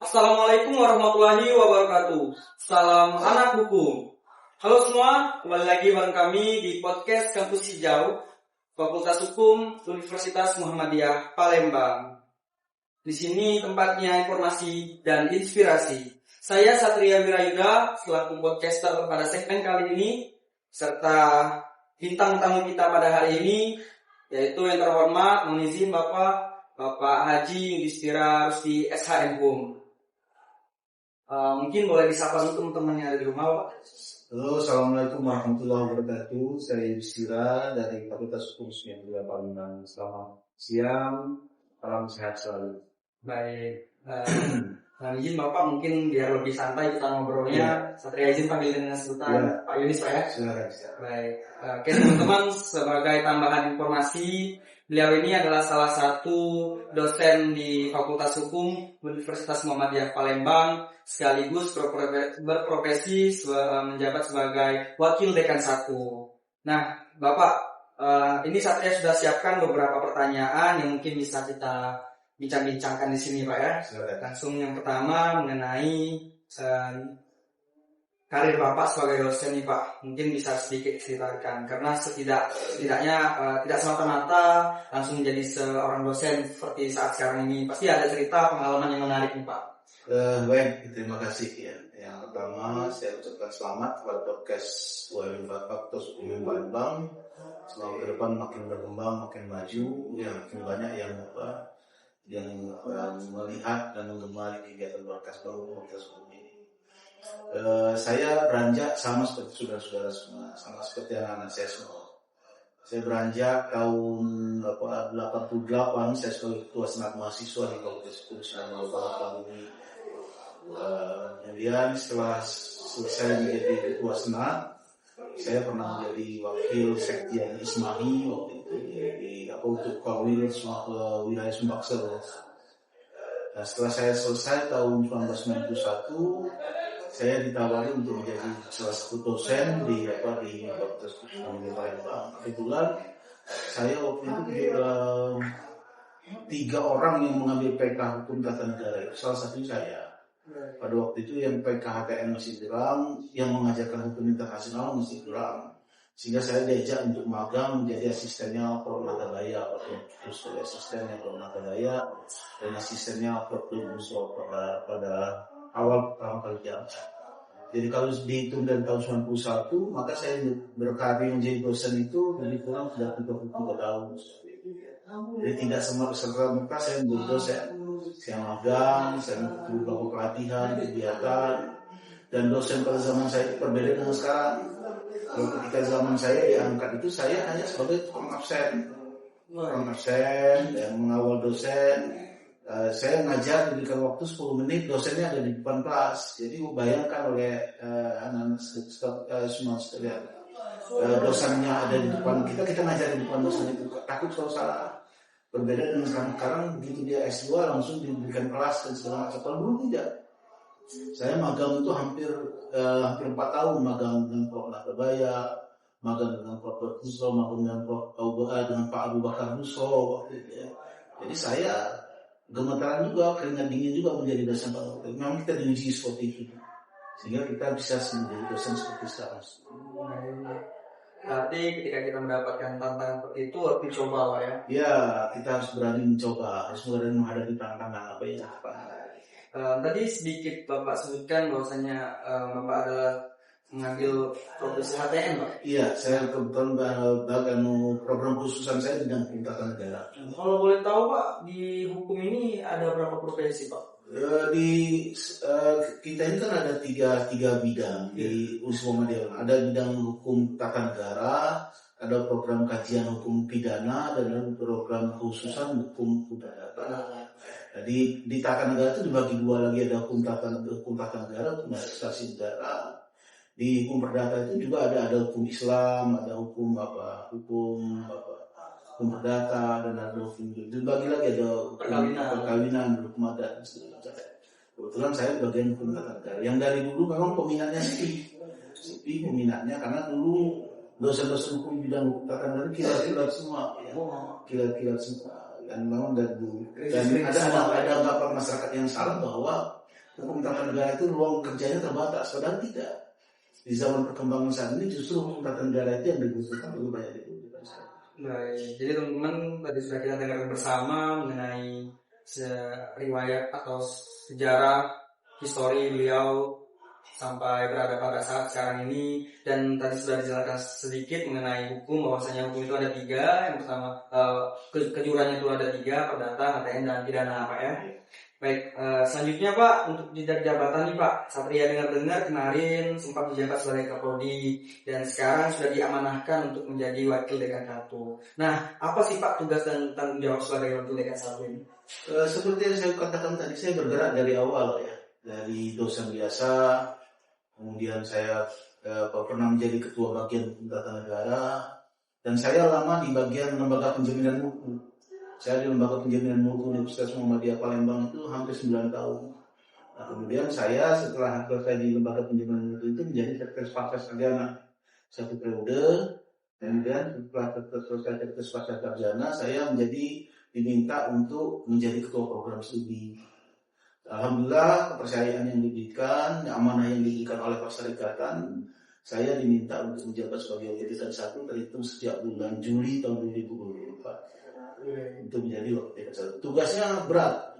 Assalamualaikum warahmatullahi wabarakatuh. Salam anak hukum. Halo semua, kembali lagi bareng kami di podcast Kampus Hijau, Fakultas Hukum Universitas Muhammadiyah Palembang. Di sini tempatnya informasi dan inspirasi. Saya Satria Wirayuda selaku podcaster pada segmen kali ini, serta bintang tamu kita pada hari ini, yaitu yang terhormat, mohon izin Bapak Haji Yudhistira Rusdi SHM Hum. Mungkin boleh disapa dulu teman-teman yang ada di rumah, Pak. Halo, Assalamualaikum warahmatullahi wabarakatuh. Saya Yudhistira dari Fakultas Hukum Muhammadiyah Palembang. Selamat siang, salam sehat selalu. Baik, izin Bapak mungkin biar lebih santai kita ngobrolnya. Satria izin panggil dengan sebutan Pak Yunis, Pak ya. Silakan. Baik, oke teman-teman, sebagai tambahan informasi, beliau ini adalah salah satu dosen di Fakultas Hukum Universitas Muhammadiyah Palembang, sekaligus berprofesi menjabat sebagai Wakil Dekan 1. Nah, Bapak, ini Satria sudah siapkan beberapa pertanyaan yang mungkin bisa kita bincang-bincangkan di sini, Pak ya. Langsung yang pertama mengenai karir Bapak sebagai dosen nih, Pak. Mungkin bisa sedikit ceritakan, karena setidaknya tidak semata-mata langsung menjadi seorang dosen seperti saat sekarang ini. Pasti ada cerita pengalaman yang menarik nih, Pak. Baik, terima kasih ya. Yang pertama saya ucapkan selamat kepada podcast Fakultas Hukum Palembang. Semoga ke depan makin berkembang, makin maju, ya makin banyak yang melihat dan menggemari kegiatan podcast baru Fakultas Hukum ini. Saya beranjak sama seperti saudara-saudara semua, sama seperti anak-anak saya semua. Saya beranjak tahun 88, saya sebagai ketua senat mahasiswa di Fakultas Hukum Palembang ini. Kemudian setelah selesai menjadi ketua senat, saya pernah menjadi wakil sekjen Ismahi waktu itu untuk Kawil wilayah Sumbaksel. Nah, setelah saya selesai tahun 1991, saya ditawari untuk menjadi salah satu dosen di Fakultas Hukum Palembang. Kebetulan saya waktu itu 3 orang yang mengambil PK Hukum Tata Negara, itu salah satunya saya. Pada waktu itu yang PKHTN masih kurang, yang mengajarkan hukum internasional masih kurang, sehingga saya diajak untuk magang menjadi asistennya Prof. Natadaya, terus jadi asistennya Prof. Natadaya dan asistennya Prof. Muso pada awal pertama kali jabat. Jadi kalau dihitung dari tahun 91, maka saya berkarir menjadi dosen itu lebih kurang sudah 33 tahun. Jadi tidak serta-merta saya menjadi dosen. Saya magang, saya mengikuti beberapa pelatihan, kegiatan, dan dosen pada zaman saya itu berbeda dengan sekarang. Kalau ketika zaman saya diangkat itu saya hanya sebagai tukang absen, yang mengawal dosen. Saya ngajar diberikan waktu 10 menit, dosennya ada di depan kelas. Jadi bayangkan oleh anak-anak semua sekalian, dosennya ada di depan kita ngajar di depan dosen itu, takut kalau salah. Berbeda dengan sekarang begitu dia S2 langsung diberikan kelas dan segala macam. Kalau dulu tidak. Saya magang itu hampir 4 tahun, magang dengan Prof. Natadaya, magang dengan Prof. Muso, magang dengan Pak Abu Bakar Muso waktu itu ya. Jadi saya gemetaran juga, keringat dingin juga menjadi dosen pada waktu itu. Memang kita diuji seperti itu, sehingga kita bisa menjadi dosen seperti sekarang. Berarti ketika kita mendapatkan tantangan seperti itu harus dicoba, Pak ya? Ya, kita harus berani mencoba, harus berani menghadapi tantangan apa ya. Tadi sedikit Bapak sebutkan bahwasanya Bapak adalah mengambil profesi HTN, Pak? Iya, saya kebetulan bagian program khususan saya bidang hukum tata negara. Kalau boleh tahu, Pak, di hukum ini ada berapa profesi, Pak? Kita ini kan ada tiga bidang di Muhammadiyah. Ada bidang hukum tata negara, ada program kajian hukum pidana, dan ada program khususan hukum perdata. Jadi di tata negara itu dibagi 2 lagi, ada hukum tata negara, hukum administrasi negara. Di hukum perdata itu juga ada hukum Islam, ada hukum perdata, dan ada hukum dibagi lagi, ada perkawinan, hukum adat dan segala macam. Kebetulan saya bagian hukum tata negara. Yang dari dulu memang peminatnya sepi peminatnya, karena dulu dosen-dosen hukum bidang hukum tata negara kilat semua, kilat semua. Dan memang dari dulu. Dan ada anggapan masyarakat yang salah bahwa hukum tata negara itu ruang kerjanya terbatas, padahal tidak. Di zaman perkembangan saat ini justru hukum tata negara itu yang dibutuhkan lebih banyak dibutuhkan. Baik, jadi teman-teman tadi sudah kita dengarkan bersama mengenai riwayat atau sejarah histori beliau sampai berada pada saat sekarang ini, dan tadi sudah dijelaskan sedikit mengenai hukum, bahwasanya hukum itu ada 3. Yang pertama kejurannya itu ada 3, perdata, HTN, dan pidana, Pak ya. Baik, selanjutnya Pak, untuk jenjang jabatan nih Pak, Satria dengar-dengar kemarin sempat menjabat sebagai Kapolri dan sekarang sudah diamanahkan untuk menjadi Wakil Dekan 1. Nah, apa sih Pak tugas dan tanggung jawab sebagai Wakil Dekan 1 ini? Seperti yang saya katakan tadi, saya bergerak dari awal ya, dari dosen biasa, kemudian saya pernah menjadi ketua bagian hukum tata negara, dan saya lama di bagian lembaga penjaminan mutu. Saya di lembaga penjaminan mutu Universitas Muhammadiyah Palembang itu hampir 9 tahun. Nah, kemudian saya setelah selesai di lembaga penjaminan mutu itu menjadi sekretaris pasca sarjana 1 periode. Kemudian setelah selesai sekretaris pasca sarjana, saya diminta untuk menjadi ketua program studi. Alhamdulillah, kepercayaan yang diberikan, amanah yang diberikan oleh Perserikatan, saya diminta untuk menjabat sebagai Wakil Dekan 1 terhitung sejak bulan Juli tahun 2024 untuk menjadi Wakil Dekan 1. Tugasnya berat.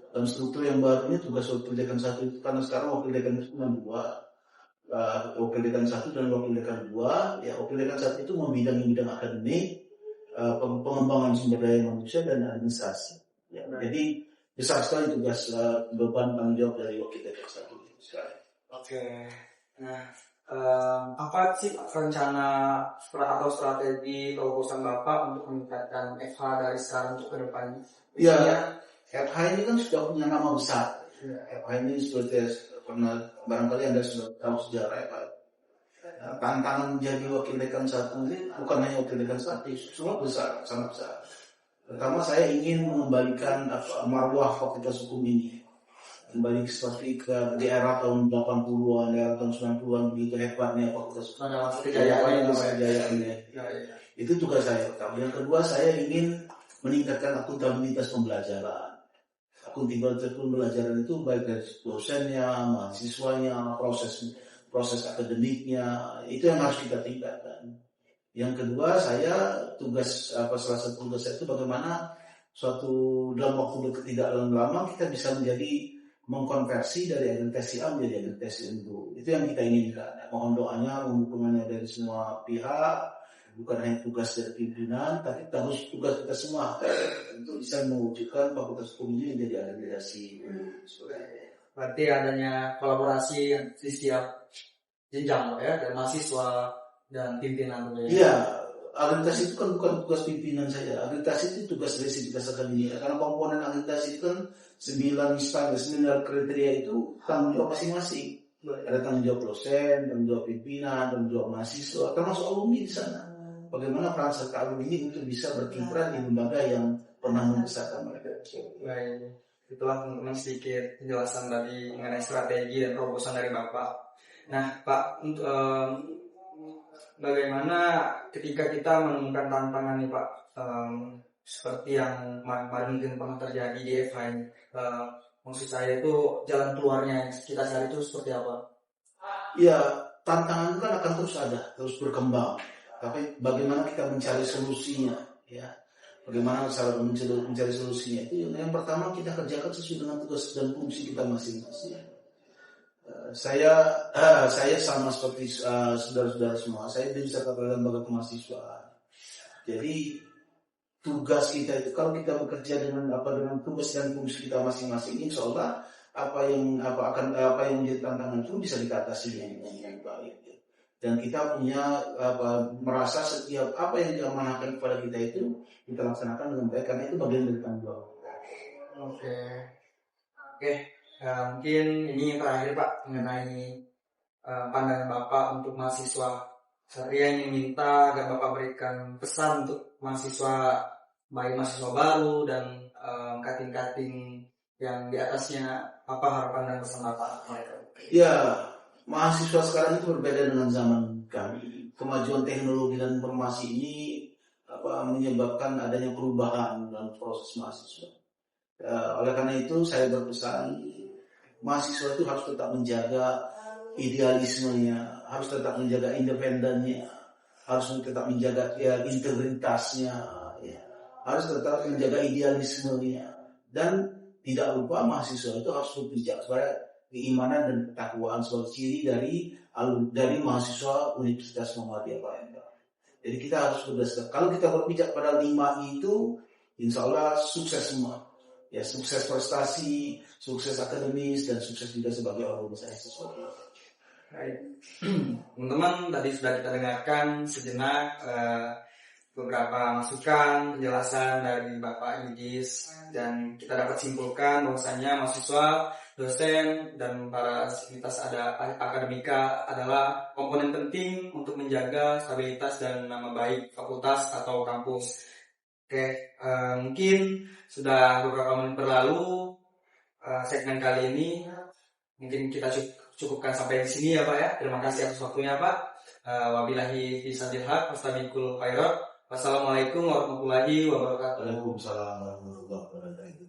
Dan struktur yang baru ini tugas Wakil Dekan 1 itu, karena sekarang Wakil Dekan itu cuma 2. Wakil Dekan 1 dan Wakil Dekan 2. Ya, Wakil Dekan 1 itu membidangi bidang akademik, pengembangan sumber daya manusia dan administrasi. Ya, jadi besar sekali tugas beban tanggung jawab dari Wakil Dekan 1. Oke. Nah, apa sih rencana atau strategi terobosan Bapak untuk meningkatkan FH dari sekarang untuk ke depannya? Ya, FH ini kan sudah punya nama besar. Ya, FH ini seperti pernah barangkali Anda sudah tahu sejarah FH. Nah, tantangan menjadi Wakil Dekan 1 ini bukan hanya Wakil Dekan 1, semua besar, sangat besar. Pertama, saya ingin mengembalikan marwah Fakultas Hukum ini. Kembali seperti di era tahun 80-an, era tahun 90-an, begitu hebatnya Fakultas Hukum. Kejayaannya. Itu tugas saya pertama. Yang kedua, saya ingin meningkatkan akuntabilitas pembelajaran. Akuntabilitas pembelajaran itu baik dari dosennya, mahasiswanya, proses akademiknya, itu yang harus kita tingkatkan. Yang kedua, salah satu tugas saya itu bagaimana dalam waktu tidak lama kita bisa mengkonversi dari akreditasi A menjadi akreditasi N2. Itu yang kita inginkan. Mohon doanya, dukungannya dari semua pihak, bukan hanya tugas dari pimpinan, tapi tugas kita semua untuk bisa mewujudkan Fakultas Hukum ini menjadi akreditasi. Berarti adanya kolaborasi di setiap jenjang ya, dari mahasiswa dan pimpinan. Iya, akreditasi itu kan bukan tugas pimpinan saja. Akreditasi itu tugas dari sivitas akademia. Karena komponen akreditasi itu kan 9 kriteria itu tanggung jawab masing-masing. Ada tanggung jawab dosen, tanggung jawab pimpinan, tanggung jawab mahasiswa, termasuk alumni di sana. Bagaimana peran serta alumni ini untuk bisa berkiprah di lembaga yang pernah membesarkan mereka. Baik, itulah teman-teman sedikit penjelasan dari mengenai strategi dan terobosan dari Bapak. Nah, Pak, bagaimana ketika kita menemukan tantangan nih Pak, seperti yang mungkin pernah terjadi di FH ini, maksud saya itu jalan keluarnya kita cari itu seperti apa? Ya, tantangan itu kan akan terus ada, terus berkembang. Tapi bagaimana kita mencari solusinya, ya? Bagaimana cara mencari solusinya itu? Yang pertama kita kerjakan sesuai dengan tugas dan fungsi kita masing-masing. Saya sama seperti saudara-saudara semua. Saya bisa katakan lembaga kemahasiswaan. Jadi tugas kita itu kalau kita bekerja dengan tugas dan fungsi kita masing-masing, insya Allah apa yang menjadi tantangan itu bisa diatasi dengan baik. Dan kita punya merasa setiap apa yang diamanahkan kepada kita itu kita laksanakan dengan baik, karena itu bagian dari tanggung jawab. Oke. Mungkin ini yang terakhir Pak mengenai pandangan Bapak untuk mahasiswa. Saya ingin minta agar Bapak berikan pesan untuk mahasiswa, baik mahasiswa baru dan kating-kating yang di atasnya, apa harapan dan pesan Bapak mereka? Ya, mahasiswa sekarang itu berbeda dengan zaman kami. Kemajuan teknologi dan informasi ini menyebabkan adanya perubahan dalam proses mahasiswa. Oleh karena itu saya berpesan mahasiswa itu harus tetap menjaga idealismenya, harus tetap menjaga independennya, harus tetap menjaga integritasnya, ya, harus tetap menjaga idealismenya, dan tidak lupa mahasiswa itu harus berpijak pada keimanan dan ketakwaan sebagai ciri dari mahasiswa Universitas Muhammadiyah Palembang. Jadi kita harus berdasarkan, kalau kita berpijak pada 5 itu, insya Allah sukses semua. Ya, sukses prestasi, sukses akademis, dan sukses juga sebagai organisasi. Baik, teman-teman, tadi sudah kita dengarkan sejenak beberapa masukan, penjelasan dari Bapak Yudis, dan kita dapat simpulkan bahwasanya mahasiswa, dosen, dan para sivitas akademika adalah komponen penting untuk menjaga stabilitas dan nama baik fakultas atau kampus. Oke, mungkin sudah beberapa menit berlalu segmen kali ini, mungkin kita cukupkan sampai di sini ya Pak ya. Terima kasih atas waktunya Pak. Wabillahi taufiq wal fastabiqul khairat. Wassalamualaikum warahmatullahi wabarakatuh. Waalaikumsalam warahmatullahi wabarakatuh.